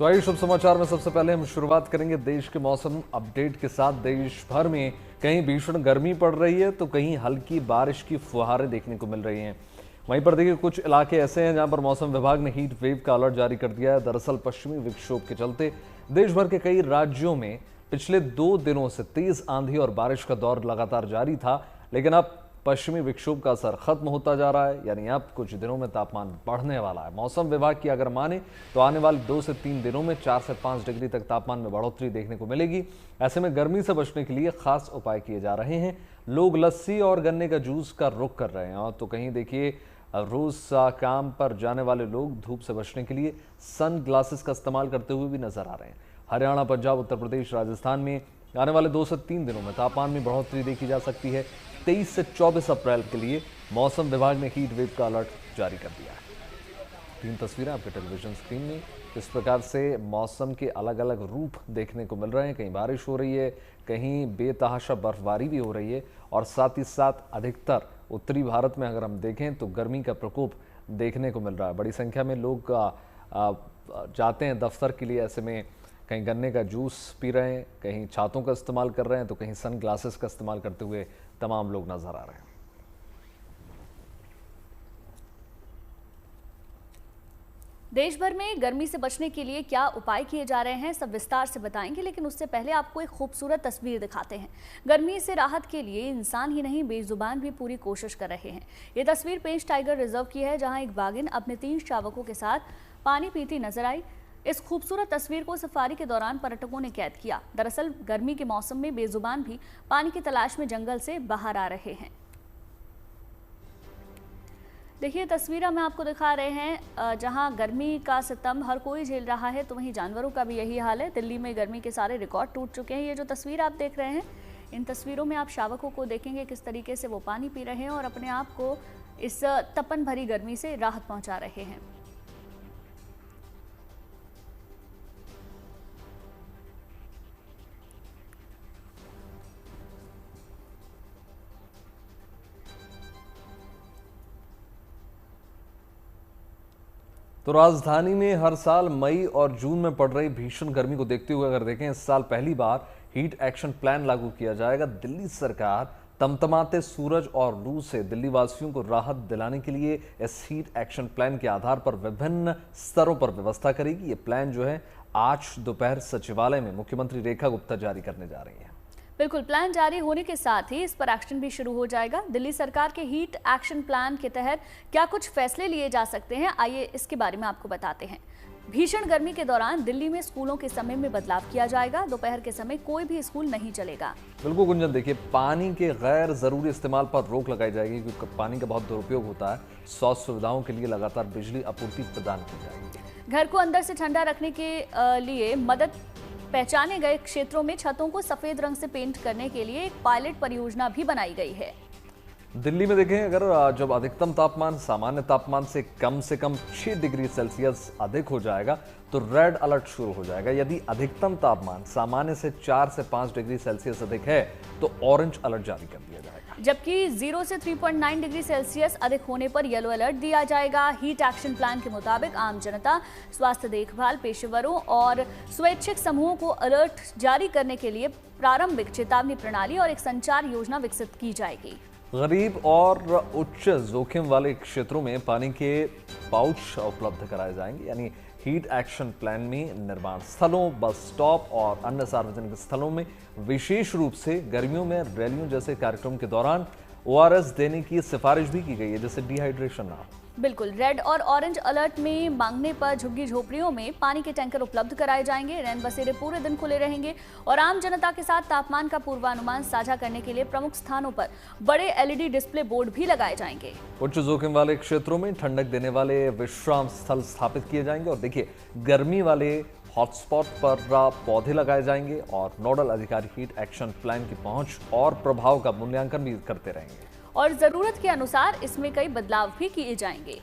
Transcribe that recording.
तो आइए शुभ समाचार में सबसे पहले हम शुरुआत करेंगे देश के मौसम अपडेट के साथ। देश भर में कहीं भीषण गर्मी पड़ रही है तो कहीं हल्की बारिश की फुहारें देखने को मिल रही हैं। वहीं पर देखिए कुछ इलाके ऐसे हैं जहां पर मौसम विभाग ने हीट वेव का अलर्ट जारी कर दिया है। दरअसल पश्चिमी विक्षोभ के चलते देश भर के कई राज्यों में पिछले 2 दिनों से तेज आंधी और बारिश का दौर लगातार जारी था, लेकिन अब पश्चिमी विक्षोभ का असर खत्म होता जा रहा है, यानी अब कुछ दिनों में तापमान बढ़ने वाला है। मौसम विभाग की अगर माने तो आने वाले 2 से 3 दिनों में 4 से 5 डिग्री तक तापमान में बढ़ोतरी देखने को मिलेगी। ऐसे में गर्मी से बचने के लिए खास उपाय किए जा रहे हैं। लोग लस्सी और गन्ने का जूस का रुख कर रहे हैं, और तो कहीं देखिए रोज काम पर जाने वाले लोग धूप से बचने के लिए सन ग्लासेस का इस्तेमाल करते हुए भी नजर आ रहे हैं। हरियाणा, पंजाब, उत्तर प्रदेश, राजस्थान में आने वाले 2 से 3 दिनों में तापमान में बढ़ोतरी देखी जा सकती है। 23 से 24 अप्रैल के लिए मौसम विभाग ने हीट वेव का अलर्ट जारी कर दिया है। 3 तस्वीरें आपके टेलीविजन स्क्रीन में इस प्रकार से मौसम के अलग अलग रूप देखने को मिल रहे हैं। कहीं बारिश हो रही है, कहीं बेतहाशा बर्फबारी भी हो रही है, और साथ ही साथ अधिकतर उत्तरी भारत में अगर हम देखें तो गर्मी का प्रकोप देखने को मिल रहा है। बड़ी संख्या में लोग जाते हैं दफ्तर के लिए, ऐसे में कहीं गन्ने का जूस पी रहे हैं, कहीं छातों का इस्तेमाल कर रहे हैं, तो कहीं सन ग्लासेस का इस्तेमाल करते हुए तमाम लोग नजर आ रहे हैं। देश भर में गर्मी से बचने के लिए क्या उपाय किए जा रहे हैं, सब विस्तार से बताएंगे, लेकिन उससे पहले आपको एक खूबसूरत तस्वीर दिखाते हैं। गर्मी से राहत के लिए इंसान ही नहीं, बेजुबान भी पूरी कोशिश कर रहे हैं। ये तस्वीर पेंच टाइगर रिजर्व की है, जहां एक बाघिन अपने 3 शावकों के साथ पानी पीती नजर आई। इस खूबसूरत तस्वीर को सफारी के दौरान पर्यटकों ने कैद किया। दरअसल गर्मी के मौसम में बेजुबान भी पानी की तलाश में जंगल से बाहर आ रहे हैं। देखिए तस्वीर हम आपको दिखा रहे हैं, जहां गर्मी का सितम हर कोई झेल रहा है, तो वहीं जानवरों का भी यही हाल है। दिल्ली में गर्मी के सारे रिकॉर्ड टूट चुके हैं। ये जो तस्वीर आप देख रहे हैं, इन तस्वीरों में आप शावकों को देखेंगे किस तरीके से वो पानी पी रहे हैं और अपने आप को इस तपन भरी गर्मी से राहत पहुंचा रहे हैं। तो राजधानी में हर साल मई और जून में पड़ रही भीषण गर्मी को देखते हुए अगर देखें, इस साल पहली बार हीट एक्शन प्लान लागू किया जाएगा। दिल्ली सरकार तमतमाते सूरज और लू से दिल्ली वासियों को राहत दिलाने के लिए इस हीट एक्शन प्लान के आधार पर विभिन्न स्तरों पर व्यवस्था करेगी। ये प्लान जो है आज दोपहर सचिवालय में मुख्यमंत्री रेखा गुप्ता जारी करने जा रही है। बिल्कुल, प्लान जारी होने के साथ ही इस पर एक्शन भी शुरू हो जाएगा। दिल्ली सरकार के हीट एक्शन प्लान के तहत क्या कुछ फैसले लिए जा सकते हैं, आइए इसके बारे में आपको बताते हैं। भीषण गर्मी के दौरान दिल्ली में स्कूलों के समय में बदलाव किया जाएगा। दोपहर के समय कोई भी स्कूल नहीं चलेगा। बिल्कुल गुंजन, देखिए पानी के गैर जरूरी इस्तेमाल पर रोक लगाई जाएगी, क्योंकि पानी का बहुत दुरुपयोग होता है। स्वास्थ्य सुविधाओं के लिए लगातार बिजली आपूर्ति प्रदान की जाएगी। घर को अंदर से ठंडा रखने के लिए मदद पहचाने गए क्षेत्रों में छतों को सफेद रंग से पेंट करने के लिए एक पायलट परियोजना भी बनाई गई है। दिल्ली में देखें, अगर जब अधिकतम तापमान सामान्य तापमान से कम 6 डिग्री सेल्सियस अधिक हो जाएगा तो रेड अलर्ट शुरू हो जाएगा। यदि अधिकतम तापमान सामान्य से 4 से 5 डिग्री सेल्सियस अधिक है तो ऑरेंज अलर्ट जारी कर दिया जाएगा। जबकि 0 से 3.9 डिग्री सेल्सियस अधिक होने पर येलो अलर्ट दिया जाएगा। हीट एक्शन प्लान के मुताबिक आम जनता, स्वास्थ्य देखभाल पेशेवरों और स्वैच्छिक समूहों को अलर्ट जारी करने के लिए प्रारंभिक चेतावनी प्रणाली और एक संचार योजना विकसित की जाएगी। गरीब और उच्च जोखिम वाले क्षेत्रों में पानी के पाउच उपलब्ध कराए जाएंगे। यानी हीट एक्शन प्लान में निर्माण स्थलों, बस स्टॉप और अन्य सार्वजनिक स्थलों में विशेष रूप से गर्मियों में रैलियों जैसे कार्यक्रम के दौरान ORS देने की सिफारिश भी की गई है, जिससे डिहाइड्रेशन ना हो। बिल्कुल, रेड और ऑरेंज अलर्ट में मांगने पर झुग्गी झोपड़ियों में पानी के टैंकर उपलब्ध कराए जाएंगे। रैन बसेरे पूरे दिन खुले रहेंगे और आम जनता के साथ तापमान का पूर्वानुमान साझा करने के लिए प्रमुख स्थानों पर बड़े LED डिस्प्ले बोर्ड भी लगाए जाएंगे। उच्च जोखिम वाले क्षेत्रों में ठंडक देने वाले विश्राम स्थल स्थापित किए जाएंगे, और देखिए गर्मी वाले हॉटस्पॉट पर पौधे लगाए जाएंगे, और नोडल अधिकारी हीट एक्शन प्लान की पहुंच और प्रभाव का मूल्यांकन भी करते रहेंगे और जरूरत के अनुसार इसमें कई बदलाव भी किए जाएंगे।